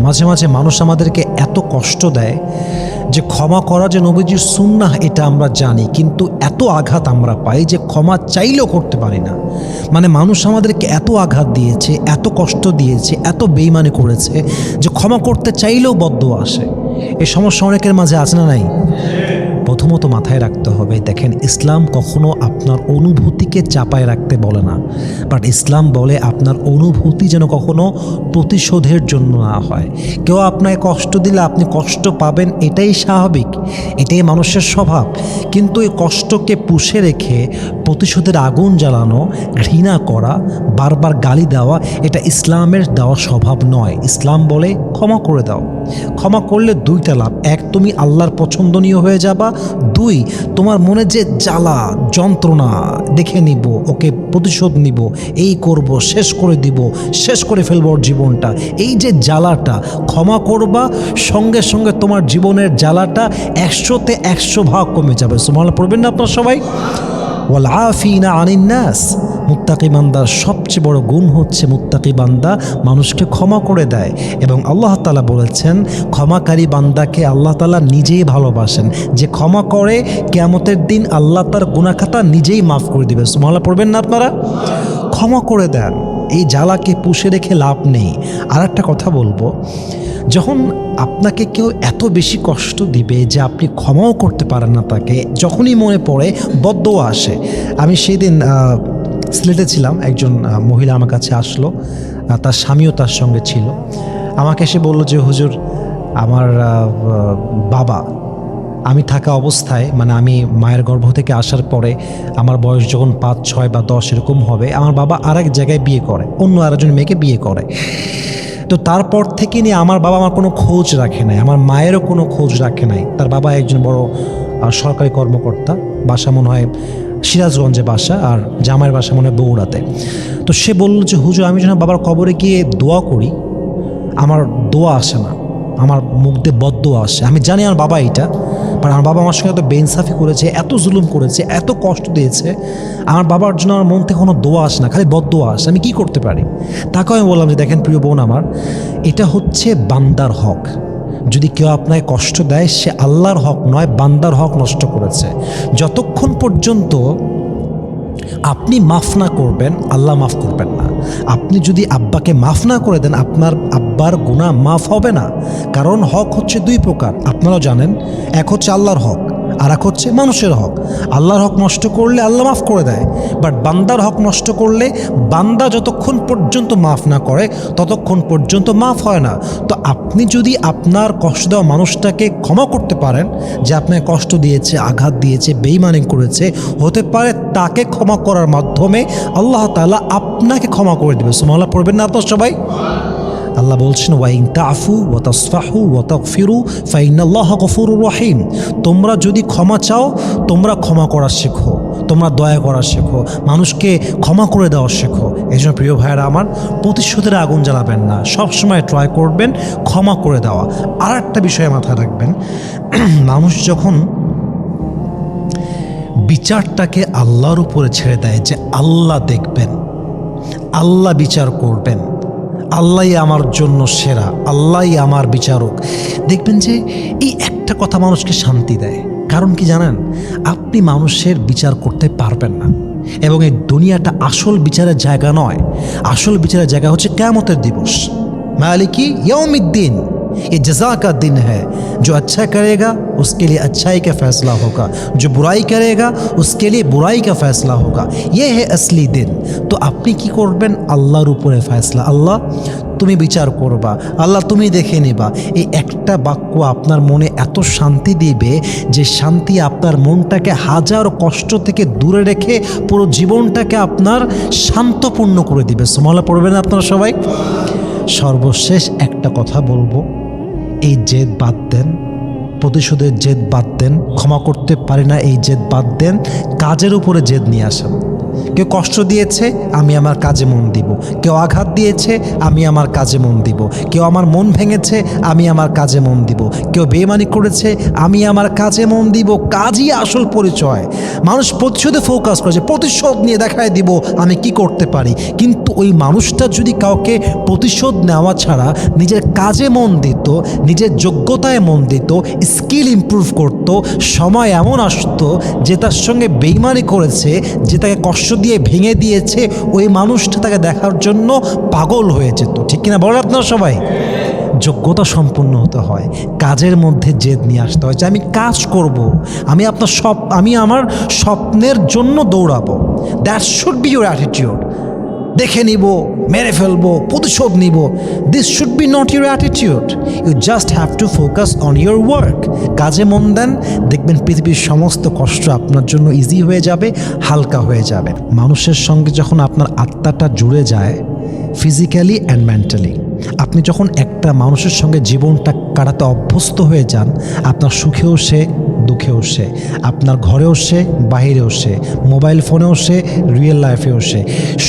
মাঝে মাঝে মানুষ আমাদেরকে এত কষ্ট দেয় যে ক্ষমা করা যে নবীজির সুন্নাহ এটা আমরা জানি, কিন্তু এত আঘাত আমরা পাই যে ক্ষমা চাইলেও করতে পারি না। মানে মানুষ আমাদেরকে এত আঘাত দিয়েছে, এত কষ্ট দিয়েছে, এত বেইমানি করেছে যে ক্ষমা করতে চাইলেও বদদোয়া আসে। এই সমস্যা অনেকের মাঝে আছে না নাই? প্রথমত মাথায় রাখতে হবে, দেখেন ইসলাম কখনো আপনার অনুভূতিকে চাপায় রাখতে বলে না, বাট ইসলাম বলে আপনার অনুভূতি যেন কখনো প্রতিশোধের জন্য না হয়। কেউ আপনাকে কষ্ট দিলে আপনি কষ্ট পাবেন, এটাই স্বাভাবিক, এটাই মানুষের স্বভাব। কিন্তু এই কষ্টকে পুষে রেখে প্রতিশোধের আগুন জ্বালানো, ঘৃণা করা, বারবার গালি দেওয়া, এটা ইসলামের দেওয়া স্বভাব নয়। ইসলাম বলে ক্ষমা করে দাও। ক্ষমা করলে দুইটা লাভ, এক তুমি আল্লাহর পছন্দনীয় হয়ে যাবা, দুই তোমার মনে যে জ্বালা যন্ত্রণা দেখে নিব, ওকে প্রতিশোধ নিব, এই করব, শেষ করে দিব, শেষ করে ফেলবো ওর জীবনটা, এই যে জ্বালাটা ক্ষমা করবা, সঙ্গে সঙ্গে তোমার জীবনের জ্বালাটা 100-তে 100 ভাগ কমে যাবে। সুবহানাল্লাহ পড়বেন না আপনার সবাই? ওয়াল আফিনা আনিন নাস, মুত্তাকি বান্দার সবচেয়ে বড় গুণ হচ্ছে মুত্তাকি বান্দা মানুষকে ক্ষমা করে দেয়। এবং আল্লাহ তাআলা বলেছেন ক্ষমাকারী বান্দাকে আল্লাহ তাআলা নিজেই ভালোবাসেন। যে ক্ষমা করে কিয়ামতের দিন আল্লাহ তার গুনাহ খাতা নিজেই মাফ করে দিবে। সুবহানাল্লাহ পড়বেন না আপনারা? ক্ষমা করে দেন, এই জ্বালাকে পুষে রেখে লাভ নেই। আর একটা কথা বলবো, যখন আপনাকে কেউ এত বেশি কষ্ট দিবে যে আপনি ক্ষমাও করতে পারেন না তাকে, যখনই মনে পড়ে বদদোয়া আসে। আমি সেই দিন সিলেটে ছিলাম, একজন মহিলা আমার কাছে আসলো, তার স্বামীও তার সঙ্গে ছিল। আমাকে এসে বলল যে হুজুর, আমার বাবা, আমি থাকা অবস্থায়, মানে আমি মায়ের গর্ভ থেকে আসার পরে আমার বয়স যখন 5, 6 বা 10 এরকম হবে, আমার বাবা আরেক জায়গায় বিয়ে করে, অন্য আরেকজন মেয়েকে বিয়ে করে। তো তারপর থেকে নিয়ে আমার বাবা আমার কোনো খোঁজ রাখে নাই, আমার মায়েরও কোনো খোঁজ রাখে নাই। তার বাবা একজন বড় সরকারি কর্মকর্তা, বাসা মনে হয় সিরাজগঞ্জে বাসা, আর জামাইয়ের বাসা মনে হয় বগুড়াতে। তো সে বলল যে হুজুর, আমি যখন বাবার কবরে গিয়ে দোয়া করি, আমার দোয়া আসে না, আমার মুখ দিয়ে বদদোয়া আসে। আমি জানি আমার বাবা এইটা, বাট আমার বাবা আমার সঙ্গে এত বেইনসাফি করেছে, এত জুলুম করেছে, এত কষ্ট দিয়েছে, আমার বাবার জন্য আমার মন থেকে কোনো দোয়া আসে না, খালি বদদোয়া আসে। আমি কি করতে পারি? তাকে আমি বললাম যে দেখেন প্রিয় বোন আমার, এটা হচ্ছে বান্দার হক। যদি কেউ আপনাকে কষ্ট দেয়, সে আল্লাহর হক নয়, বান্দার হক নষ্ট করেছে। যতক্ষণ পর্যন্ত আপনি মাফ না করবেন, আল্লাহ মাফ করবেন না। আপনি যদি আব্বাকে মাফ না করে দেন, আপনার আব্বার গুনাহ মাফ হবে না। কারণ হক হচ্ছে দুই প্রকার, আপনারাও জানেন। এক হচ্ছে আল্লাহর হক, আর এক হচ্ছে মানুষের হক। আল্লাহর হক নষ্ট করলে আল্লাহ মাফ করে দেয়, বাট বান্দার হক নষ্ট করলে বান্দা যতক্ষণ পর্যন্ত মাফ না করে ততক্ষণ পর্যন্ত মাফ হয় না। তো আপনি যদি আপনার কষ্ট দেওয়া মানুষটাকে ক্ষমা করতে পারেন, যে আপনাকে কষ্ট দিয়েছে, আঘাত দিয়েছে, বেঈমানি করেছে, হতে পারে তাকে ক্ষমা করার মাধ্যমে আল্লাহ তাআলা আপনাকে ক্ষমা করে দেবে। সুবহানাল্লাহ পড়বেন না আপনারা সবাই? আল্লাহ বলছেন ওয়াইন তাফু ওয়া তাসফাহু ওয়া তাগফিরু ফাইনাল্লাহা গফুরুর রহিম। তোমরা যদি ক্ষমা চাও, তোমরা ক্ষমা করা শেখো, তোমরা দয়া করা শেখো, মানুষকে ক্ষমা করে দেওয়া শেখো। এই জন্য প্রিয় ভাইয়েরা আমার, প্রতিশোধের আগুন জ্বালাবেন না, সবসময় ট্রাই করবেন ক্ষমা করে দেওয়া। আর একটা বিষয় মাথায় রাখবেন, মানুষ যখন বিচারটাকে আল্লাহর উপরে ছেড়ে দেয়, যে আল্লাহ দেখবেন, আল্লাহ বিচার করবেন, আল্লাহই আমার জন্য সেরা, আল্লাহই আমার বিচারক, দেখবেন যে এই একটা কথা মানুষকে শান্তি দেয়। কারণ কি জানেন? আপনি মানুষের বিচার করতে পারবেন না, এবং এই দুনিয়াটা আসল বিচারের জায়গা নয়। আসল বিচারের জায়গা হচ্ছে কিয়ামতের দিবস, মালিকি ইয়াউমিদ্দিন। ये जज़ा का दिन है, जो अच्छा करेगा उसके लिए अच्छाई का फ़ैसला होगा, जो बुराई करेगा उसके लिए बुराई का फ़ैसला होगा। ये है असली दिन। তো আপনি কি করবেন? আল্লাহর উপরে ফয়সলা। আল্লাহ তুমি বিচার করবা, আল্লাহ তুমি দেখে নেবা। এই একটা বাক্য আপনার মনে এত শান্তি দিবে যে শান্তি আপনার মনটাকে হাজার কষ্ট থেকে দূরে রেখে পুরো জীবনটাকে আপনার শান্তপূর্ণ করে দিবে। সুবহানাল্লাহ পড়বেন আপনারা সবাই? সর্বশেষ একটা কথা বলবো, এই জেদ বাদ দেন, প্রতিশোধের জেদ বাদ দেন, ক্ষমা করতে পারি না এই জেদ বাদ দেন, কাজের উপরে জেদ নিয়ে আসেন। কেউ কষ্ট দিয়েছে, আমি আমার কাজে মন দিব। কেউ আঘাত দিয়েছে, আমি আমার কাজে মন দিব। কেউ আমার মন ভেঙেছে, আমি আমার কাজে মন দিব। কেউ বেইমানি করেছে, আমি আমার কাজে মন দিব। কাজই আসল পরিচয়। মানুষ প্রতিশোধে ফোকাস করেছে, প্রতিশোধ নিয়ে দেখায় দিব আমি কি করতে পারি। কিন্তু ওই মানুষটা যদি কাউকে প্রতিশোধ নেওয়া ছাড়া নিজের কাজে মন দিত, নিজের যোগ্যতায় মন দিত, স্কিল ইমপ্রুভ করত, সময় এমন আসতো যে তার সঙ্গে বেইমানি করেছে, যে তাকে কষ্ট দিয়ে ভেঙে দিয়েছে, ওই মানুষটা তাকে দেখার জন্য পাগল হয়ে যেত। ঠিক কিনা বলেন আপনারা সবাই? যোগ্যতা সম্পন্ন হতে হয়, কাজের মধ্যে জেদ নিয়ে আসতে হয় যে আমি কাজ করব, আমি আমার স্বপ্নের জন্য দৌড়াবো। That should be your attitude. দেখে নিব, মেরে ফেলবো, প্রতিশোধ নিব, this should be not your attitude. You just have to focus on your work. কাজে মন দেন, দেখবেন পৃথিবীর সমস্ত কষ্ট আপনার জন্য ইজি হয়ে যাবে, হালকা হয়ে যাবে। মানুষের সঙ্গে যখন আপনার আত্মাটা জুড়ে যায়, ফিজিক্যালি অ্যান্ড মেন্টালি, আপনি যখন একটা মানুষের সঙ্গে জীবনটা কাটাতে অভ্যস্ত হয়ে যান, আপনার সুখেও সে, দুঃখেও সে, আপনার ঘরেও সে, বাহিরেও সে, মোবাইল ফোনেও সে, রিয়েল লাইফেও সে,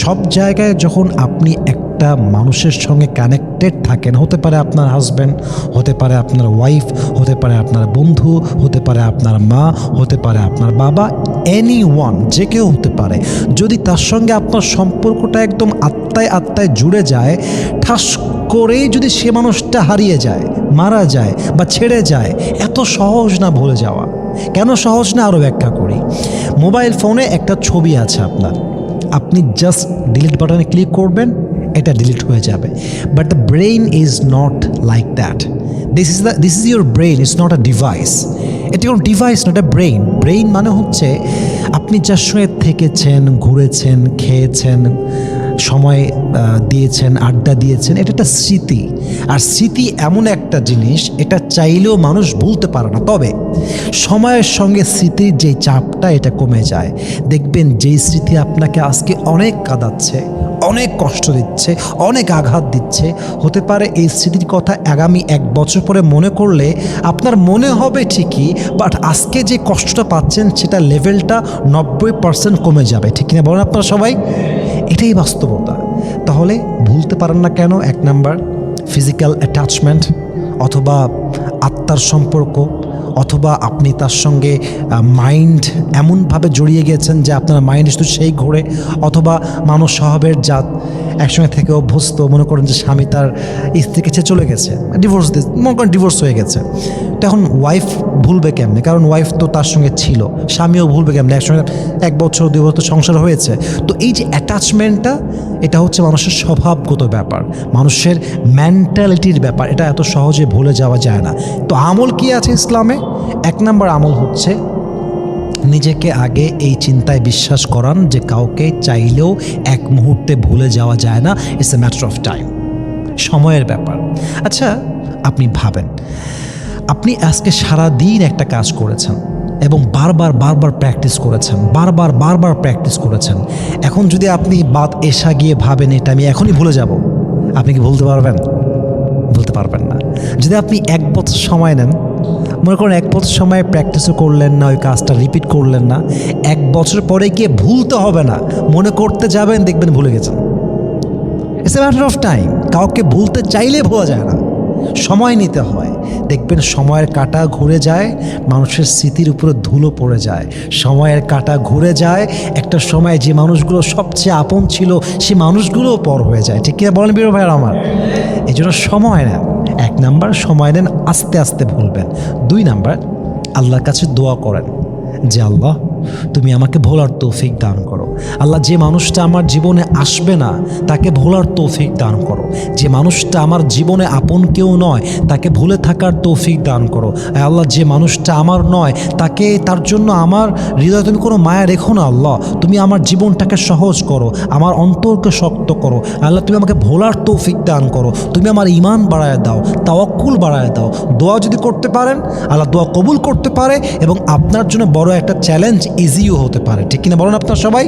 সব জায়গায় যখন আপনি একটা মানুষের সঙ্গে কানেক্টেড থাকেন, হতে পারে আপনার হাজব্যান্ড, হতে পারে আপনার ওয়াইফ, হতে পারে আপনার বন্ধু, হতে পারে আপনার মা, হতে পারে আপনার বাবা, এনি ওয়ান, যে কেউ হতে পারে, যদি তার সঙ্গে আপনার সম্পর্কটা একদম আত্মায় আত্মায় জুড়ে যায়, ঠাস করেই যদি সে মানুষটা হারিয়ে যায়, মারা যায় বা ছেড়ে যায়, এত সহজ না ভুলে যাওয়া। কেন সহজ না, আরও ব্যাখ্যা করি। মোবাইল ফোনে একটা ছবি আছে আপনার, আপনি জাস্ট ডিলিট বাটনে ক্লিক করবেন, এটা ডিলিট হয়ে যাবে। But the brain is not like that. This is your brain, is not a device. এটি কোনো device not a brain. Brain মানে হচ্ছে আপনি যার সঙ্গে থেকেছেন, ঘুরেছেন, খেয়েছেন, সময় দিয়েছেন, আড্ডা দিয়েছেন, এটা একটা স্মৃতি। আর স্মৃতি এমন একটা জিনিস, এটা চাইলেও মানুষ ভুলতে পারে না। তবে সময়ের সঙ্গে স্মৃতির যে চাপটা, এটা কমে যায়। দেখবেন যেই স্মৃতি আপনাকে আজকে অনেক কাঁদাচ্ছে, অনেক কষ্ট দিচ্ছে, অনেক আঘাত দিচ্ছে, হতে পারে এই স্মৃতির কথা আগামী 1 বছর পরে মনে করলে আপনার মনে হবে ঠিকই, বাট আজকে যে কষ্টটা পাচ্ছেন সেটা লেভেলটা 90% কমে যাবে। ঠিক কিনা বলেন আপনারা সবাই? এটাই বাস্তবতা। তাহলে ভুলতে পারেন না কেন? 1 নাম্বার ফিজিক্যাল অ্যাটাচমেন্ট, অথবা আত্মার সম্পর্ক, অথবা আপনি তার সঙ্গে মাইন্ড এমনভাবে জড়িয়ে গেছেন যে আপনার মাইন্ড শুধু সেই ঘোরে, অথবা মানুষ স্বভাবের জাত, একসঙ্গে থেকে অভ্যস্ত, মনে করেন যে স্বামী তার স্ত্রীকে ছেড়ে চলে গেছে, মনে করেন ডিভোর্স হয়ে গেছে, তখন ওয়াইফ ভুলবে কেমনে? কারণ ওয়াইফ তো তার সঙ্গে ছিল, স্বামীও ভুলবে কেমনে? একসঙ্গে 1 বছর 2 বছর সংসার হয়েছে। তো এই যে অ্যাটাচমেন্টটা, এটা হচ্ছে মানুষের স্বভাবগত ব্যাপার, মানুষের মেন্টালিটির ব্যাপার, এটা এত সহজে ভুলে যাওয়া যায় না। তো আমল কি আছে ইসলামে? 1 নাম্বার আমল হচ্ছে নিজেকে আগে এই চিন্তায় বিশ্বাস করান যে কাউকে চাইলেও 1 মুহূর্তে ভুলে যাওয়া যায় না। It's a matter of time, সময়ের ব্যাপার। আচ্ছা, আপনি ভাবেন, আপনি আজকে সারা দিন একটা কাজ করেছেন এবং বারবার প্র্যাকটিস করেছেন, বারবার প্র্যাকটিস করেছেন। এখন যদি আপনি বাদ এসা গিয়ে ভাবেন এটা আমি এখনই ভুলে যাব, আপনি কি ভুলতে পারবেন? বলতে পারবেন না। যদি আপনি 1 বছর সময় নেন, মনে করেন 1 বছর সময় প্র্যাকটিসও করলেন না, ওই কাজটা রিপিট করলেন না, 1 বছর পরে গিয়ে ভুলতে হবে না, মনে করতে যাবেন, দেখবেন ভুলে গেছেন। It's a matter of time. কাউকে ভুলতে চাইলে ভোলা যায় না, সময় নিতে হয়। দেখবেন সময়ের কাঁটা ঘুরে যায়, মানুষের স্মৃতির উপরে ধুলো পড়ে যায়। সময়ের কাঁটা ঘুরে যায়, একটা সময় যে মানুষগুলো সবচেয়ে আপন ছিল সে মানুষগুলোও পর হয়ে যায়। ঠিক কিনা বলেন বীর ভাইয়ের আমার? এই জন্য সময় নেন। 1 নাম্বার সময় নেন, আস্তে আস্তে ভুলবেন। 2 নাম্বার আল্লাহর কাছে দোয়া করেন যে আল্লাহ তুমি আমাকে ভোলার তৌফিক দান করো। আল্লাহ, যে মানুষটা আমার জীবনে আসবে না তাকে ভোলার তৌফিক দান করো। যে মানুষটা আমার জীবনে আপন কেউ নয় তাকে ভুলে থাকার তৌফিক দান করো। আল্লাহ, যে মানুষটা আমার নয় তাকে, তার জন্য আমার হৃদয়ে তুমি কোনো মায়া রেখো না। আল্লাহ, তুমি আমার জীবনটাকে সহজ করো, আমার অন্তরকে শক্ত করো। আল্লাহ, তুমি আমাকে ভোলার তৌফিক দান করো, তুমি আমার ঈমান বাড়ায় দাও, তাওয়াক্কুল বাড়ায় দাও। দোয়া যদি করতে পারেন, আল্লাহ দোয়া কবুল করতে পারে এবং আপনার জন্য বড় একটা চ্যালেঞ্জ ইজিও হতে পারে। ঠিক কিনা বলেন আপনার সবাই?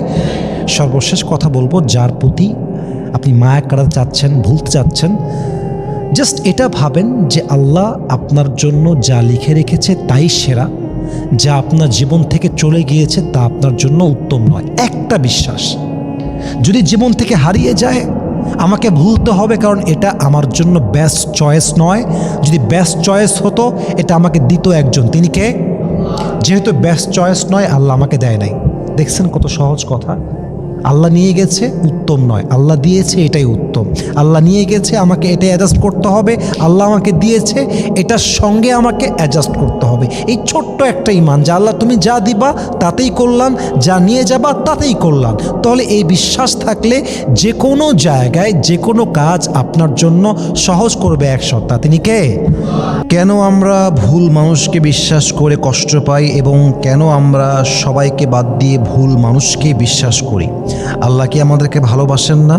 সর্বশেষ কথা বলবো, যার প্রতি আপনি মায়া কাটাতে চাচ্ছেন, ভুলতে চাচ্ছেন, জাস্ট এটা ভাবেন যে আল্লাহ আপনার জন্য যা লিখে রেখেছে তাই সেরা। যা আপনার জীবন থেকে চলে গিয়েছে তা আপনার জন্য উত্তম নয়। একটা বিশ্বাস যদি জীবন থেকে হারিয়ে যায়, আমাকে ভুলতে হবে, কারণ এটা আমার জন্য বেস্ট চয়েস নয়। যদি বেস্ট চয়েস হতো, এটা আমাকে দিত একজন, তিনি কে? যেহেতু বেস্ট চয়েস নয়, আল্লাহ আমাকে দেয় নাই। দেখছেন কত সহজ কথা। আল্লাহ নিয়ে গেছে, উত্তম নয়, আল্লাহ দিয়েছে, এটাই উত্তম। আল্লাহ নিয়ে গেছে, আমাকে এটাই অ্যাডজাস্ট করতে হবে। আল্লাহ আমাকে দিয়েছে, এটার সঙ্গে আমাকে অ্যাডজাস্ট করতে হবে। এই ছোট্ট একটা ইমান যে আল্লাহ তুমি যা দিবা তাতেই করলাম, যা নিয়ে যাবা তাতেই করলাম। তাহলে এই বিশ্বাস থাকলে যে কোনো জায়গায় যে কোনো কাজ আপনার জন্য সহজ করবে এক সত্তা, তিনি কে? কেন আমরা ভুল মানুষকে বিশ্বাস করে কষ্ট পাই এবং কেন আমরা সবাইকে বাদ দিয়ে ভুল মানুষকে বিশ্বাস করি? আল্লাহ কি আমাদেরকে ভালোবাসেন না?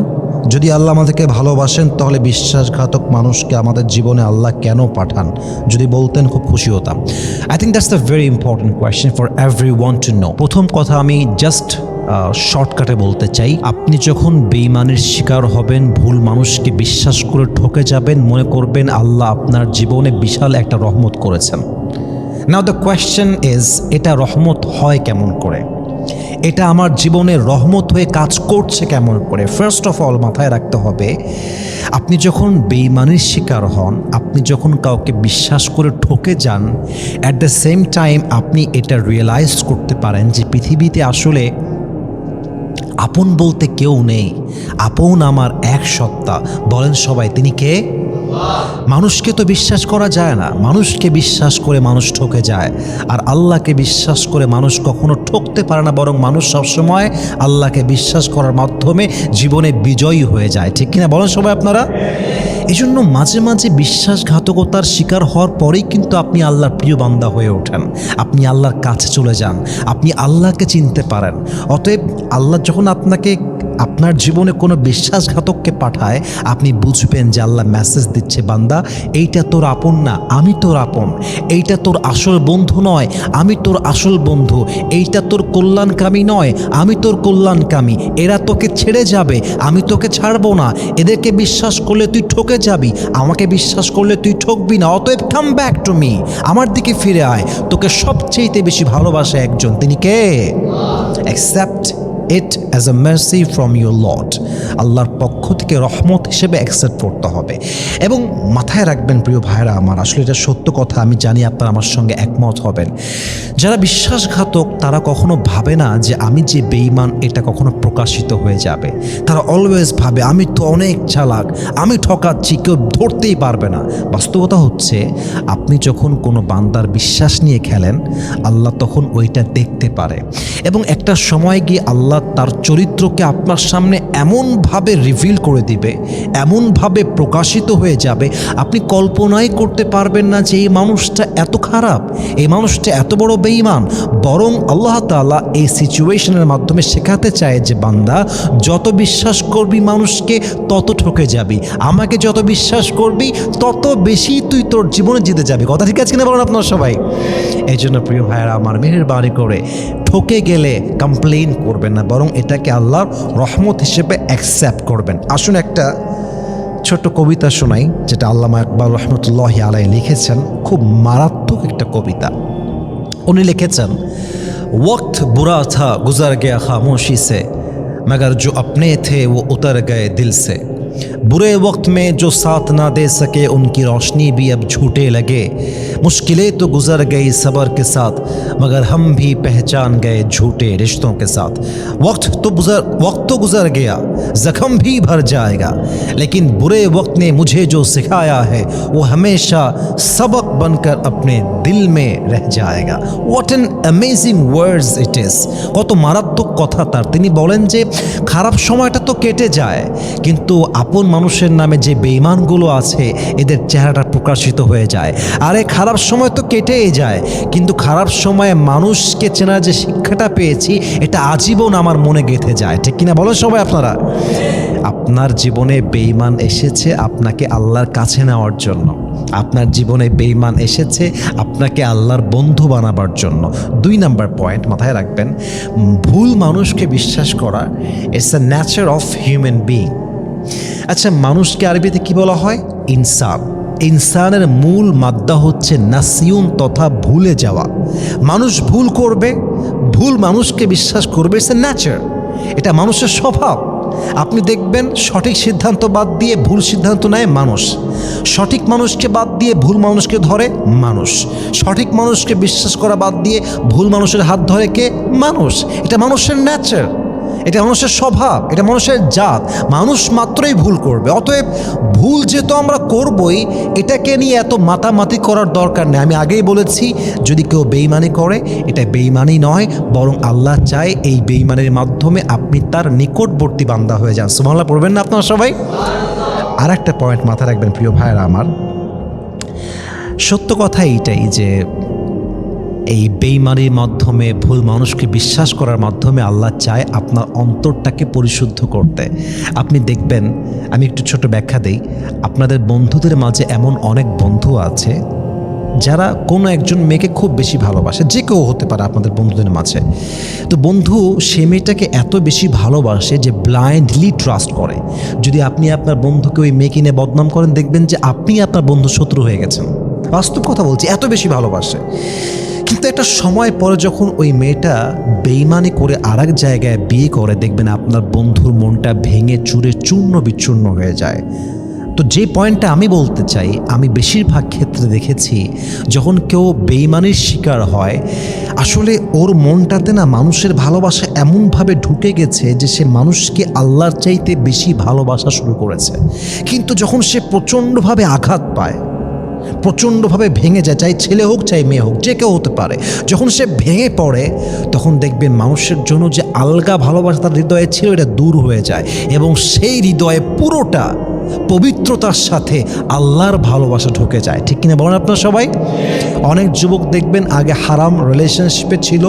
যদি আল্লাহ আমাদেরকে ভালোবাসেন, তাহলে বিশ্বাসঘাতক মানুষকে আমাদের জীবনে আল্লাহ কেন পাঠান? যদি বলতেন খুব খুশি হতাম। I think that's the very important question for everyone to know. প্রথম কথা আমি জাস্ট শর্টকাটে বলতে চাই, আপনি যখন বেঈমানের শিকার হবেন, ভুল মানুষকে বিশ্বাস করে ঠকে যাবেন, মনে করবেন আল্লাহ আপনার জীবনে বিশাল একটা রহমত করেছেন। নাও দ্য কোয়েশ্চেন ইজ, এটা রহমত হয় কেমন করে? এটা আমার জীবনে রহমত হয়ে কাজ করছে কেমন করে? ফার্স্ট অফ অল মাথায় রাখতে হবে, আপনি যখন বেঈমানের শিকার হন, আপনি যখন কাউকে বিশ্বাস করে ঠকে যান, অ্যাট দ্য সেম টাইম আপনি এটা রিয়েলাইজ করতে পারেন যে পৃথিবীতে আসলে আপন বলতে কেউ নেই। আপন আমার এক সত্তা। বলেন সবাই, তিনি কে? মানুষকে তো বিশ্বাস করা যায় না, মানুষকে বিশ্বাস করে মানুষ ঠকে যায়। আর আল্লাহকে বিশ্বাস করে মানুষ কখনো ঠকতে পারে না, বরং মানুষ সবসময় আল্লাহকে বিশ্বাস করার মাধ্যমে জীবনে বিজয়ী হয়ে যায়। ঠিক কিনা বলেন সবাই আপনারা? এই জন্য মাঝে মাঝে বিশ্বাসঘাতকতার শিকার হওয়ার পরেই কিন্তু আপনি আল্লাহর প্রিয় বান্দা হয়ে ওঠেন, আপনি আল্লাহর কাছে চলে যান, আপনি আল্লাহকে চিনতে পারেন। অতএব আল্লাহ যখন আপনাকে আপনার জীবনে কোনো বিশ্বাসঘাতককে পাঠায়, আপনি বুঝবেন যে আল্লাহ মেসেজ দিচ্ছে, বান্দা এইটা তোর আপন না, আমি তোর আপন। এইটা তোর আসল বন্ধু নয়, আমি তোর আসল বন্ধু। এইটা তোর কল্যাণকামী নয়, আমি তোর কল্যাণকামী। এরা তোকে ছেড়ে যাবে, আমি তোকে ছাড়বো না। এদেরকে বিশ্বাস করলে তুই ঠকে যাবি, আমাকে বিশ্বাস করলে তুই ঠকবি না। অতএব কাম ব্যাক টু মি, আমার দিকে ফিরে আয়। তোকে সবচেয়ে বেশি ভালোবাসে একজন, তিনি কে? Accept it as a mercy from your Lord. আল্লাহর পক্ষ থেকে রহমত হিসেবে অ্যাকসেপ্ট করতে হবে। এবং মাথায় রাখবেন প্রিয় ভাইরা আমার, আসলে এটা সত্য কথা, আমি জানি আপনারা আমার সঙ্গে একমত হবেন। যারা বিশ্বাসঘাতক তারা কখনো ভাবে না যে আমি যে বেঈমান এটা কখনো প্রকাশিত হয়ে যাবে। তারা অলওয়েজ ভাবে আমি তো অনেক চালাক, আমি ঠকাচ্ছি, কেউ ধরতেই পারবে না। বাস্তবতা হচ্ছে, আপনি যখন কোনো বান্দার বিশ্বাস নিয়ে খেলেন, আল্লাহ তখন ওইটা দেখতে পারে এবং একটা সময় গিয়ে আল্লাহ তার চরিত্রকে আপনার সামনে এমনভাবে রিভিল করে দিবে, এমনভাবে প্রকাশিত হয়ে যাবে, আপনি কল্পনাই করতে পারবেন না যে এই মানুষটা এত খারাপ, এই মানুষটা এত বড় বেঈমান। বরং আল্লাহ তাআলা এই সিচুয়েশনের মাধ্যমে শেখাতে চায় যে বান্দা, যত বিশ্বাস করবি মানুষকে তত ঠকে যাবি, আমাকে যত বিশ্বাস করবি তত বেশি তুই তোর জীবনে জিতে যাবি। কথা ঠিক আছে কিনা বলেন আপনারা সবাই? এই জন্য প্রিয় ভাইয়েরা আমার, মেহেরবানি করে ঠকে গেলে কমপ্লেইন করবেন না, বরং এটাকে আল্লাহর রহমত হিসেবে অ্যাকসেপ্ট করবেন। আসুন একটা ছোট্ট কবিতা শোনাই, যেটা আল্লামা ইকবাল রহমতুল্লাহি আলাইহি লিখেছেন। খুব মারাত্মক একটা কবিতা। উনি লিখেছেন, वक्त बुरा था गुजर गया खामोशी से, मगर जो अपने थे वो उतर गए दिल से। बुरे वक्त में जो साथ ना दे सके उनकी रोशनी भी अब झूठे लगे। मुश्किलें तो गुजर गई सब्र के साथ, मगर हम भी पहचान गए झूठे रिश्तों के साथ। वक्त तो गुजर गया, जख्म भी भर जाएगा, लेकिन बुरे वक्त ने मुझे जो सिखाया है वो हमेशा सबक बनकर अपने दिल में रह जाएगा। What an amazing words it is! কত মারাত্মক কথা তার। তিনি বলেন যে খারাপ সময়টা তো কেটে যায়, কিন্তু আপন মানুষের নামে যে বেঈমানগুলো আছে এদের চেহারাটা প্রকাশিত হয়ে যায়। আরে খারাপ সময় তো কেটেই যায়, কিন্তু খারাপ সময়ে মানুষকে চেনার যে শিক্ষাটা পেয়েছি এটা আজীবন আমার মনে গেঁথে যায়। ঠিক কিনা বলেন সবাই আপনারা? আপনার জীবনে বেঈমান এসেছে আপনাকে আল্লাহর কাছে নেওয়ার জন্য, আপনার জীবনে বেঈমান এসেছে আপনাকে আল্লাহর বন্ধু বানাবার জন্য। 2 নাম্বার পয়েন্ট মাথায় রাখবেন, ভুল মানুষকে বিশ্বাস করা it's a nature of human being. আচ্ছা, মানুষকে আরবিতে কি বলা হয়? ইনসান। ইনসানের মূল মাদ্দা হচ্ছে নাসিউন তথা ভুলে যাওয়া। মানুষ ভুল করবে, ভুল মানুষকে বিশ্বাস করবে, ইটস এ নেচার, এটা মানুষের স্বভাব। আপনি দেখবেন সঠিক সিদ্ধান্ত বাদ দিয়ে ভুল সিদ্ধান্ত নেয় মানুষ, সঠিক মানুষকে বাদ দিয়ে ভুল মানুষকে ধরে মানুষ, সঠিক মানুষকে বিশ্বাস করা বাদ দিয়ে ভুল মানুষের হাত ধরে কে? মানুষ। এটা মানুষের নেচার, এটা মানুষের স্বভাব, এটা মানুষের জাত। মানুষ মাত্রই ভুল করবে, অতএব ভুল যেহেতু আমরা করবই, এটাকে নিয়ে এত মাতামাতি করার দরকার নেই। আমি আগেই বলেছি, যদি কেউ বেঈমানি করে এটা বেঈমানি নয়, বরং আল্লাহ চায় এই বেঈমানির মাধ্যমে আপনি তার নিকটবর্তী বান্দা হয়ে যান। সুবহানাল্লাহ পড়বেন না আপনারা সবাই? আর একটা পয়েন্ট মাথায় রাখবেন প্রিয় ভাইয়েরা আমার, সত্য কথা এইটাই যে এই বেঈমানির মাধ্যমে, ভুল মানুষকে বিশ্বাস করার মাধ্যমে আল্লাহ চায় আপনার অন্তরটাকে পরিশুদ্ধ করতে। আপনি দেখবেন, আমি একটু ছোট ব্যাখ্যা দেই, আপনাদের বন্ধুদের মাঝে এমন অনেক বন্ধু আছে যারা কোনো একজন মেয়েকে খুব বেশি ভালোবাসে, যে কেউ হতে পারে আপনাদের বন্ধুদের মাঝে। তো বন্ধু সে মেয়েটাকে এত বেশি ভালোবাসে যে ব্লাইন্ডলি ট্রাস্ট করে। যদি আপনি আপনার বন্ধুকে ওই মেয়েকে নিয়ে বদনাম করেন, দেখবেন যে আপনি আপনার বন্ধু শত্রু হয়ে গেছেন। বাস্তব কথা বলছি, এত বেশি ভালোবাসে। কিন্তু একটা সময় পরে যখন ওই মেয়েটা বেঈমানি করে আর এক জায়গায় বিয়ে করে, দেখবেন আপনার বন্ধুর মনটা ভেঙে চুরে চূর্ণ বিচূর্ণ হয়ে যায়। তো যে পয়েন্টটা আমি বলতে চাই, আমি বেশিরভাগ ক্ষেত্রে দেখেছি যখন কেউ বেঈমানির শিকার হয়, আসলে ওর মনটাতে না মানুষের ভালোবাসা এমনভাবে ঢুকে গেছে যে সে মানুষকে আল্লাহর চাইতে বেশি ভালোবাসা শুরু করেছে। কিন্তু যখন সে প্রচণ্ডভাবে আঘাত পায়, প্রচণ্ডভাবে ভেঙে যায়, চাই ছেলে হোক চাই মেয়ে হোক, যে কেউ হতে পারে, যখন সে ভেঙে পড়ে তখন দেখবেন মানুষের জন্য যে আলগা ভালোবাসা তার হৃদয়ে ছিল এটা দূর হয়ে যায়, এবং সেই হৃদয়ে পুরোটা পবিত্রতার সাথে আল্লাহর ভালোবাসা ঢুকে যায়। ঠিক কিনা বলেন আপনারা সবাই? অনেক যুবক দেখবেন আগে হারাম রিলেশনশিপে ছিল,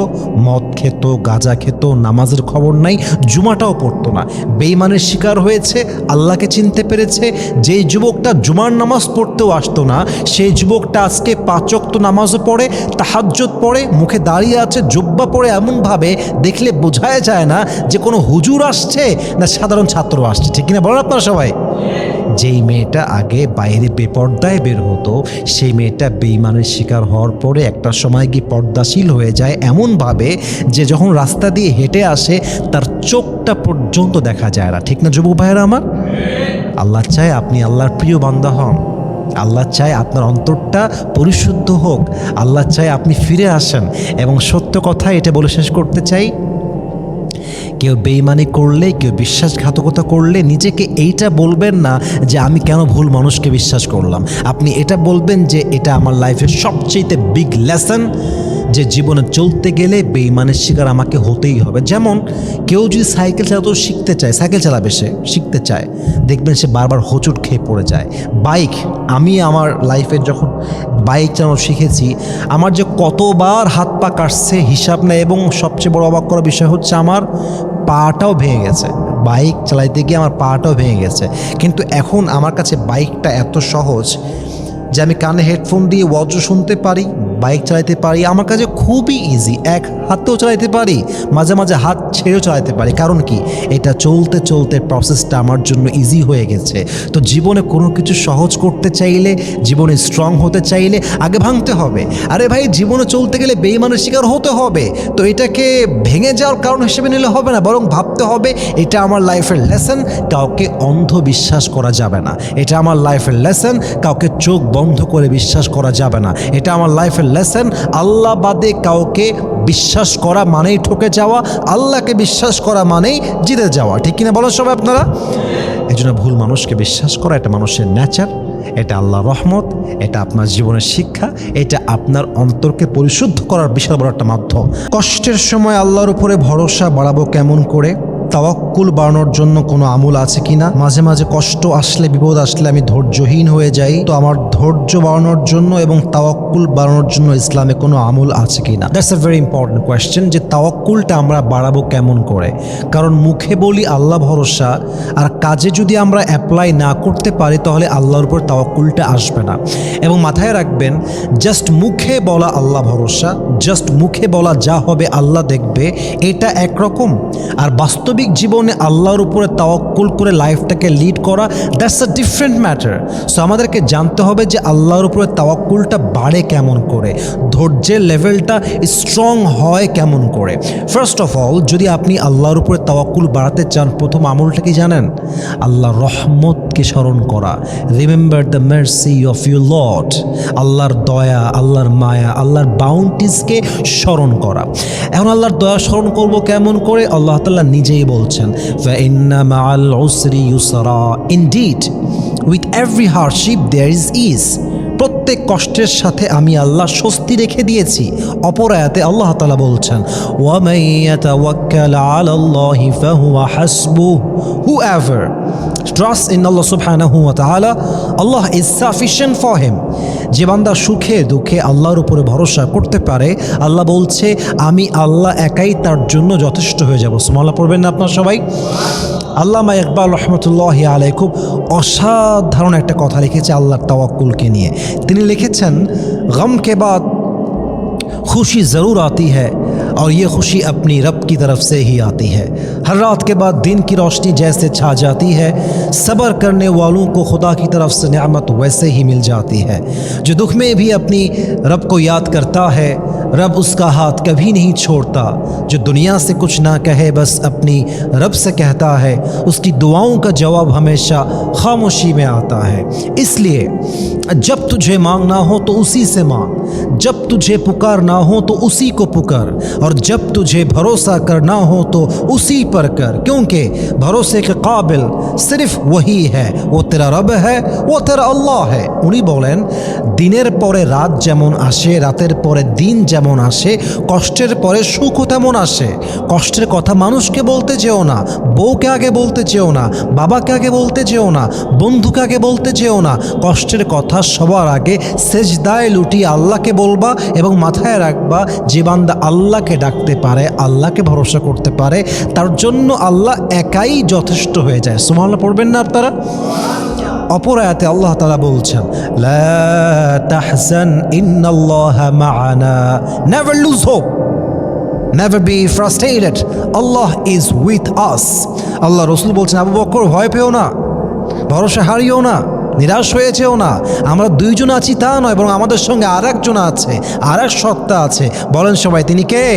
মদ খেত, গাঁজা খেত, নামাজের খবর নাই, জুমাটাও পড়তো না, বেঈমানের শিকার হয়েছে, আল্লাহকে চিনতে পেরেছে। যেই যুবকটা জুমার নামাজ পড়তেও আসতো না, সেই যুবকটা আজকে 5 ওয়াক্ত নামাজও পড়ে, তাহাজ্জুদ পড়ে, মুখে দাঁড়িয়ে আছে, জুব্বা পড়ে, এমনভাবে দেখলে বোঝাই যায় না যে কোনো হুজুর আসছে না সাধারণ ছাত্র আসছে। ঠিক কিনা বলেন আপনারা সবাই? যেই মেয়েটা আগে বাইরে বেপর্দায় বের হতো, সেই মেয়েটা বেঈমানের শিকার হওয়ার পরে একটা সময় গিয়ে পর্দাশীল হয়ে যায়, এমনভাবে যে যখন রাস্তা দিয়ে হেঁটে আসে তার চোখটা পর্যন্ত দেখা যায় না। ঠিক না যুবক ভাইয়েরা আমার? আল্লাহ চায় আপনি আল্লাহর প্রিয় বান্দা হন, আল্লাহ চায় আপনার অন্তরটা পরিশুদ্ধ হোক, আল্লাহ চায় আপনি ফিরে আসেন। এবং সত্য কথা এটা বলে শেষ করতে চাই, কেউ বেঈমানি করলে, কেউ বিশ্বাসঘাতকতা করলে নিজেকে এইটা বলবেন না যে আমি কেন ভুল মানুষকে বিশ্বাস করলাম। আপনি এটা বলবেন যে এটা আমার লাইফের সবচেয়ে বিগ লেসন, যে জীবনে চলতে গেলে বেঈমানের শিকার আমাকে হতেই হবে। যেমন কেউ যদি সাইকেল চালাতেও শিখতে চায়, সাইকেল চালাবে, সে শিখতে চায়, দেখবেন সে বারবার হোঁচট খেয়ে পড়ে যায়। বাইক, আমি আমার লাইফে যখন বাইক চালানো শিখেছি, আমার যে কতবার হাত পা কাটছে হিসাব নেই, এবং সবচেয়ে বড় অবাক করার বিষয় হচ্ছে আমার পাটাও ভেঙে গেছে। বাইক চালাইতে গিয়ে আমার পাটাও ভেঙে গেছে। কিন্তু এখন আমার কাছে বাইকটা এত সহজ যে আমি কানে হেডফোন দিয়ে ওয়াজ শুনতে পারি, বাইক চালাতে পারি, আমার কাছে খুবই ইজি। এক হাতেও চালাতে পারি, মাঝে মাঝে হাত ছেড়েও চালাতে পারি। কারণ কি? এটা চলতে চলতে প্রসেসটা আমার জন্য ইজি হয়ে গেছে। তো জীবনে কোনো কিছু সহজ করতে চাইলে, জীবনে স্ট্রং হতে চাইলে আগে ভাঙতে হবে। আরে ভাই, জীবনে চলতে গেলে বেঈমানের শিকার হতে হবে। তো এটাকে ভেঙে যাওয়ার কারণ হিসেবে নিলে হবে না, বরং ভাবতে হবে এটা আমার লাইফের লেসন, কাউকে অন্ধ বিশ্বাস করা যাবে না। এটা আমার লাইফের লেসন, কাউকে চোখ বন্ধ করে বিশ্বাস করা যাবে না। এটা আমার লাইফের লেসন, আল্লাহ বাদে কাউকে বিশ্বাস করা মানেই ঠকে যাওয়া, আল্লাহকে বিশ্বাস করা মানেই জিতে যাওয়া। ঠিক কিনা বলেন সবাই আপনারা? এই জন্য ভুল মানুষকে বিশ্বাস করা এটা মানুষের নেচার, এটা আল্লাহর রহমত, এটা আপনার জীবনের শিক্ষা, এটা আপনার অন্তরকে পরিশুদ্ধ করার বিশাল বড় একটা মাধ্যম। কষ্টের সময় আল্লাহর উপরে ভরসা বাড়াবো কেমন করে? তাওয়াক্কুল বাড়ানোর জন্য কোনো আমল আছে কিনা? মাঝে মাঝে কষ্ট আসলে, বিপদ আসলে আমি ধৈর্যহীন হয়ে যাই। তো আমার ধৈর্য বাড়ানোর জন্য এবং তাওয়াক্কুল বাড়ানোর জন্য ইসলামে কোনো আমল আছে কিনা? That's a very important question, যে তাওয়াক্কুলটা আমরা বাড়াবো কেমন করে? কারণ মুখে বলি আল্লাহ ভরসা, আর কাজে যদি আমরা অ্যাপ্লাই না করতে পারি তাহলে আল্লাহর উপর তাওয়াক্কুলটা আসবে না। এবং মাথায় রাখবেন, জাস্ট মুখে বলা আল্লাহ ভরসা, জাস্ট মুখে বলা যা হবে আল্লাহ দেখবে, এটা একরকম, আর বাস্তবে স্বাভাবিক জীবনে আল্লাহর উপরে তাওয়াক্কুল করে লাইফটাকে লিড করা, that's a different matter. So আমাদেরকে জানতে হবে যে আল্লাহর উপরে তাওয়াক্কুলটা বাড়ে কেমন করে, ধৈর্যের লেভেলটা স্ট্রং হয় কেমন করে। ফার্স্ট অফ অল, যদি আপনি আল্লাহর উপরে তাওয়াক্কুল বাড়াতে চান, প্রথম আমলটা কি জানেন? আল্লাহর রহমতকে স্মরণ করা। Remember the mercy of your lord. আল্লাহর দয়া, আল্লাহর মায়া, আল্লাহর বাউন্টিসকে স্মরণ করা। এখন আল্লাহর দয়া স্মরণ করব কেমন করে? আল্লাহ তাআলা নিজেই বলছেন, ফাইন্না মাআল উসরি ইউসরা, indeed with every hardship there is ease. প্রত্যেক কষ্টের সাথে আমি আল্লাহ স্বস্তি রেখে দিয়েছি। অপর আয়াতে আল্লাহ তাআলা বলছেন, ওয়ামান ইয়াতাওয়াক্কাল আলাল্লাহি ফাহুয়া হাসবুহ, whoever trusts in Allah subhanahu wa ta'ala, Allah is sufficient for him। যে বান্দা সুখে দুঃখে আল্লাহর উপরে ভরসা করতে পারে, আল্লাহ বলছে আমি আল্লাহ একাই তার জন্য যথেষ্ট হয়ে যাব। সুবহানাল্লাহ পড়বেন না আপনারা সবাই? আল্লামা ইকবাল রহমতুল্লাহি আলাইহি খুব অসাধারণ একটা কথা লিখেছে আল্লাহর তাওয়াক্কুলকে নিয়ে। তিনি লিখেছেন, গম কে বাদ खुशी ज़रूर आती है और ये खुशी अपनी रब की तरफ से ही आती है। हर रात के बाद दिन की रोशनी जैसे छा जाती है, सब्र करने वालों को खुदा की तरफ से नेमत वैसे ही मिल जाती है। जो दुख में भी अपनी रब को याद करता है, रब उसका हाथ कभी नहीं छोड़ता। जो दुनिया से कुछ ना कहे बस अपनी रब से कहता है, उसकी दुआओं का जवाब हमेशा खामोशी में आता है। इसलिए जब तुझे मांगना हो तो उसी से मांग, जब तुझे पुकारना हो तो उसी को पुकार, और जब तुझे भरोसा करना हो तो उसी पर कर, क्योंकि भरोसे के काबिल सिर्फ वही है। वो तेरा रब है, वो तेरा अल्लाह है। उन्हीं बोलें, दिनेर परे रात जेमन आसे, रातेर परे दिन যেমন আসে, কষ্টের পরে সুখও তেমন আসে। কষ্টের কথা মানুষকে বলতে যেও না, বউকে আগে বলতে যেও না, বাবাকে আগে বলতে যেও না, বন্ধুকে আগে বলতে যেও না। কষ্টের কথা সবার আগে সেজদায় লুটিয়ে আল্লাহকে বলবা এবং মাথায় রাখবা, যে বান্দা আল্লাহকে ডাকতে পারে, আল্লাহকে ভরসা করতে পারে, তার জন্য আল্লাহ একাই যথেষ্ট হয়ে যায়। সুবহানাল্লাহ পড়বেন না আপনারা? অপর আয়াতে আল্লাহ তাআলা বলছেন, লা তাহজান ইন্নাল্লাহা মা'ানা, never lose hope, never be frustrated, Allah is with us. Allah রাসূল বলছেন, আবু বকর ভয় পেও না, ভরসা হারিও না, নিরাশ হয়ে যেও না। আমরা দুইজন আছি তা নয়, বরং আমাদের সঙ্গে আরেকজন আছে, আরেক সত্তা আছে। বলেন সবাই, তিনি কে?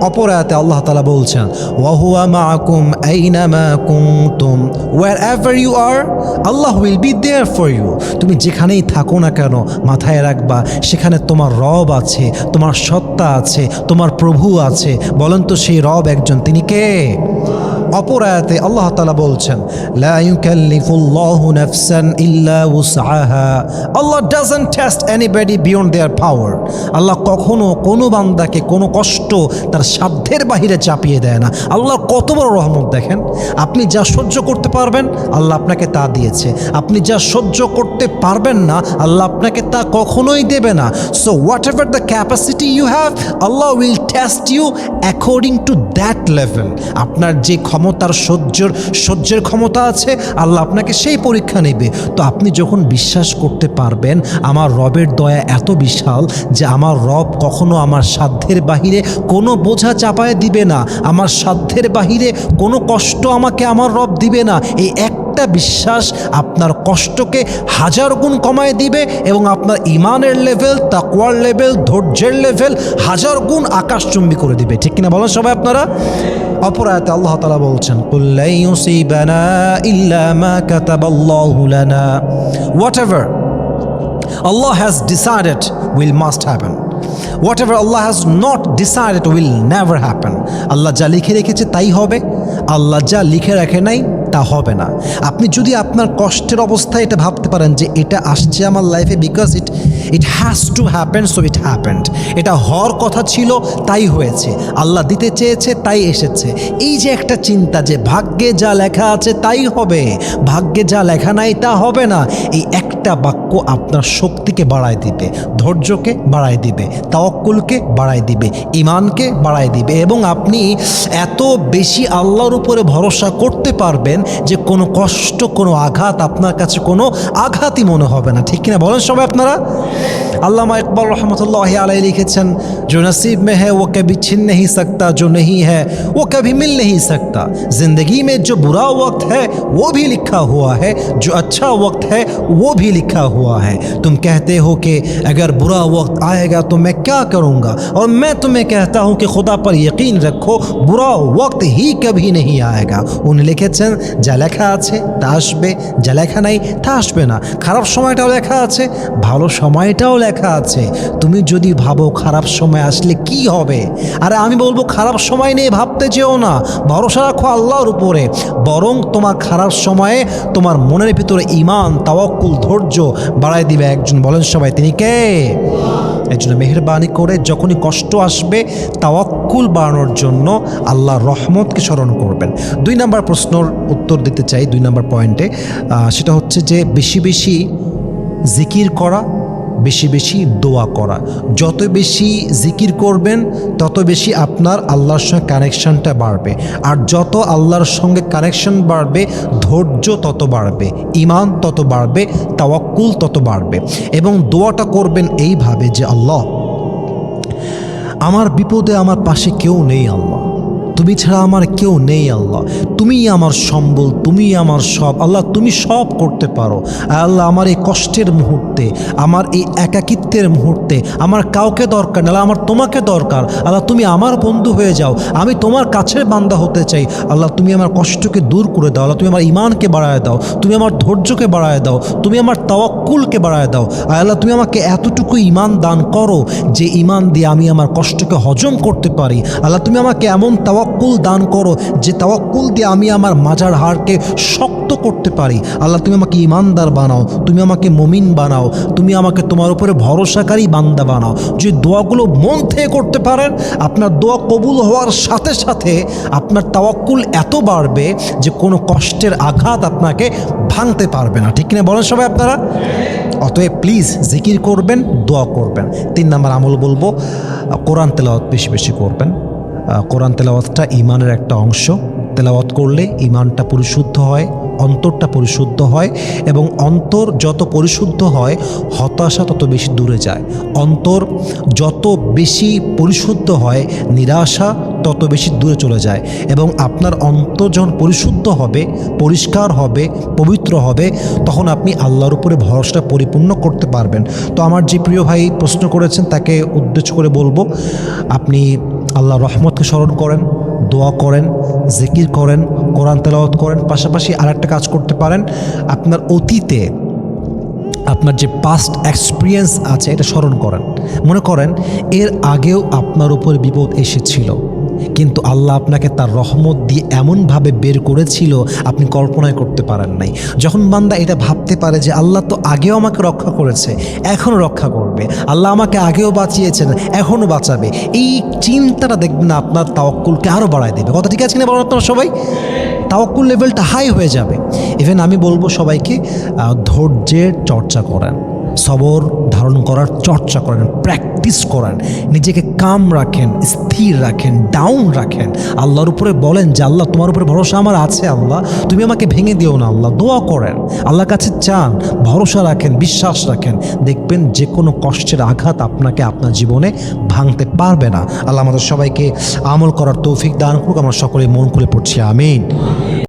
অপর আয়াতে আল্লাহ তাআলা বলছেন, ওয়া হুয়া মাআকুম আইনামা কুনতুম, wherever you are Allah will be there for you। তুমি যেখানেই থাকো না কেন, মাথায় রাখবা সেখানে তোমার রব আছে, তোমার সত্তা আছে, তোমার প্রভু আছে। বলেন তো সেই রব একজন, তিনি কে? অপর আয়াতে আল্লাহ তাআলা বলছেন, লা ইউকাল্লিফুল্লাহু নাফসান ইল্লা উসআহা, Allah doesn't test anybody beyond their power. Allah কখনো কোনো বান্দাকে কোনো কষ্ট তার সাধ্যের বাহিরে চাপিয়ে দেয় না। আল্লাহ কত বড় রহমত দেখেন। আপনি যা সহ্য করতে পারবেন আল্লাহ আপনাকে তা দিয়েছে, আপনি যা সহ্য করতে পারবেন না আল্লাহ আপনাকে তা কখনোই দেবে না। So whatever the capacity you have, Allah will test you according to that level. আপনার যে ক্ষমতার সহ্যের ক্ষমতা আছে, আল্লাহ আপনাকে সেই পরীক্ষা নেবে। তো আপনি যখন বিশ্বাস করতে পারবেন আমার রবের দয়া এত বিশাল যে আমার রব কখনো আমার সাধ্যের বাহিরে কোনো বোঝা চাপায় দিবে না, আমার সাধ্যের বাহিরে কোনো কষ্ট আমাকে আমার রব দিবে না, এই একটা বিশ্বাস আপনার কষ্টকে হাজার গুণ কমায় দিবে এবং আপনার ইমানের লেভেল, তাকওয়ার লেভেল, ধৈর্যের লেভেল হাজার গুণ আকাশচুম্বী করে দিবে। ঠিক কিনা বলেন সবাই আপনারা? অপর আয়াতে আল্লাহ তাআলা বলছেন, কুল লা ইউসিবানা ইল্লা মা কাতাবাল্লাহু লানা, whatever Allah has decided will must happen, whatever Allah has not decided will never happen। আল্লাহ যা লিখে রেখেছে তাই হবে, আল্লাহ যা লিখে রাখে নাই তা হবে না। আপনি যদি আপনার কষ্টের অবস্থায় এটা ভাবতে পারেন যে এটা আসছে আমার লাইফে because it has to happen, so it happened, এটা হওয়ার কথা ছিল তাই হয়েছে, আল্লাহ দিতে চেয়েছে তাই এসেছে, এই যে একটা চিন্তা যে ভাগ্যে যা লেখা আছে তাই হবে, ভাগ্যে যা লেখা নাই তা হবে না, এই একটা বাক্য আপনার শক্তিকে বাড়ায় দিবে, ধৈর্যকে বাড়ায় দিবে, তাওয়াক্কুলকে বাড়ায় দিবে, ঈমানকে বাড়ায় দিবে এবং আপনি এত বেশি আল্লাহর উপরে ভরসা করতে পারবেন যে কোনো কষ্ট, কোনো আঘাত আপনার কাছে কোনো আঘাতই মনে হবে না। ঠিক কিনা বলেন সবাই আপনারা? আল্লামা ইকবাল রহমতুল্লাহি আলাইহি লিখেছেন, जो नसीब में है वो कभी छिन नहीं सकता, जो नहीं है वो कभी मिल नहीं सकता। जिंदगी में जो बुरा वक्त है वो भी लिखा हुआ है, जो अच्छा वक्त है वो भी लिखा हुआ है। तुम कहते हो कि अगर बुरा वक्त आएगा तो मैं क्या करूँगा, और मैं तुम्हें कहता हूँ कि खुदा पर यकीन रखो, बुरा वक्त ही कभी नहीं आएगा। উনি লিখেছেন, যা লেখা আছে তা আসবে, যা লেখা নাই তা আসবে না। খারাপ সময়টাও লেখা আছে, ভালো সময়টাও লেখা আছে। তুমি যদি ভাবো খারাপ সময় আসলে কি হবে, আরে আমি বলবো খারাপ সময় নিয়ে ভাবতে যেও না, ভরসা রাখো আল্লাহর উপরে। বরং তোমার খারাপ সময়ে তোমার মনের ভিতরে ঈমান, তাওয়াক্কুল, ধৈর্য বাড়ায় দিবে একজন। বলেন সবাই, তিনি কে? এই জন্য মেহেরবানি করে যখনই কষ্ট আসবে তাওয়াক্কুল বাড়ানোর জন্য আল্লাহর রহমতকে স্মরণ করবেন। 2 নম্বর প্রশ্নের উত্তর দিতে চাই, 2 নম্বর পয়েন্টে, সেটা হচ্ছে যে বেশি বেশি জিকির করা, বেশি বেশি দোয়া করা। যত বেশি জিকির করবেন তত বেশি আপনার আল্লাহর সঙ্গে কানেকশনটা বাড়বে, আর যত আল্লাহর সঙ্গে কানেকশন বাড়বে ধৈর্য তত বাড়বে, ঈমান তত বাড়বে, তাওয়াক্কুল তত বাড়বে। এবং দোয়াটা করবেন এইভাবে যে, আল্লাহ আমার বিপদে আমার পাশে কেউ নেই, আল্লাহ তুমি ছাড়া আমার কেউ নেই, আল্লাহ তুমিই আমার সম্বল, তুমিই আমার সব, আল্লাহ তুমি সব করতে পারো। আল্লাহ আমার এই কষ্টের মুহূর্তে, আমার এই একাকিত্বের মুহূর্তে আমার কাউকে দরকার না, আল্লাহ আমার তোমাকে দরকার। আল্লাহ তুমি আমার বন্ধু হয়ে যাও, আমি তোমার কাছের বান্দা হতে চাই। আল্লাহ তুমি আমার কষ্টকে দূর করে দাও, আল্লাহ তুমি আমার ঈমানকে বাড়ায় দাও, তুমি আমার ধৈর্যকে বাড়ায় দাও, তুমি আমার তাওয়াক্কুলকে বাড়ায় দাও। আল্লাহ তুমি আমাকে এতটুকু ঈমান দান করো যে ঈমান দিয়ে আমি আমার কষ্টকে হজম করতে পারি। আল্লাহ তুমি আমাকে এমন তাওয়াক্কুল দান করো যে তাওয়াক্কুল দিয়ে আমি আমার মাজার হাড়কে শক্ত করতে পারি। আল্লাহ তুমি আমাকে ঈমানদার বানাও, তুমি আমাকে মুমিন বানাও, তুমি আমাকে তোমার উপরে ভরসাকারী বান্দা বানাও। যে দোয়াগুলো মন থেকে করতে পারেন, আপনার দোয়া কবুল হওয়ার সাথে সাথে আপনার তাওয়াক্কুল এত বাড়বে যে কোনো কষ্টের আঘাত আপনাকে ভাঙতে পারবে না। ঠিক কিনা বলেন সবাই আপনারা? অতএব প্লিজ জিকির করবেন, দোয়া করবেন। 3 নম্বর আমল বলবো, কোরআন তেলাওয়াত বেশি বেশি করবেন। কোরআন তেলাওয়াতটা ঈমানের একটা অংশ। তেলাওয়াত করলে ঈমানটা পরিশুদ্ধ হয়, অন্তরটা পরিশুদ্ধ হয়, এবং অন্তর যত পরিশুদ্ধ হয় হতাশা তত বেশি দূরে যায়। অন্তর যত বেশি পরিশুদ্ধ হয় নিরাশা তত বেশি দূরে চলে যায়। এবং আপনার অন্তর যখন পরিশুদ্ধ হবে, পরিষ্কার হবে, পবিত্র হবে, তখন আপনি আল্লাহর উপরে ভরসাটা পরিপূর্ণ করতে পারবেন। তো আমার যে প্রিয় ভাই প্রশ্ন করেছেন তাকে উদ্দেশ্য করে বলবো, আপনি আল্লাহর রহমতকে স্মরণ করেন, দোয়া করেন, জিকির করেন, কোরআন তেলাওয়াত করেন। পাশাপাশি আরেকটা কাজ করতে পারেন, আপনার অতীতে আপনার যে পাস্ট এক্সপিরিয়েন্স আছে এটা স্মরণ করেন। মনে করেন এর আগেও আপনার উপর বিপদ এসেছিল, কিন্তু আল্লাহ আপনাকে তার রহমত দিয়ে এমনভাবে বের করেছিল আপনি কল্পনাই করতে পারেন নাই। যখন বান্দা এটা ভাবতে পারে যে আল্লাহ তো আগেও আমাকে রক্ষা করেছে, এখনও রক্ষা করবে, আল্লাহ আমাকে আগেও বাঁচিয়েছেন, এখনও বাঁচাবে, এই চিন্তাটা দেখবেন না আপনার তাওয়াক্কুলকে আরও বাড়ায় দেবে। কথা ঠিক আছে কিনা বলেন আপনারা সবাই? তাওয়াক্কুল লেভেলটা হাই হয়ে যাবে। ইভেন আমি বলবো সবাইকে ধৈর্যের চর্চা করেন, সবর ধারণ করার চর্চা করেন, প্র্যাকটিস করেন, নিজেকে কাম রাখেন, স্থির রাখেন, ডাউন রাখেন, আল্লাহর উপরে বলেন যে আল্লাহ তোমার উপরে ভরসা আমার আছে, আল্লাহ তুমি আমাকে ভেঙে দিও না। আল্লাহ দোয়া করেন, আল্লাহর কাছে চান, ভরসা রাখেন, বিশ্বাস রাখেন, দেখবেন যে কোনো কষ্টের আঘাত আপনাকে আপনার জীবনে ভাঙতে পারবে না। আল্লাহ আমাদের সবাইকে আমল করার তৌফিক দান করুক। আমরা সকলে মন খুলে পড়ছি, আমিন।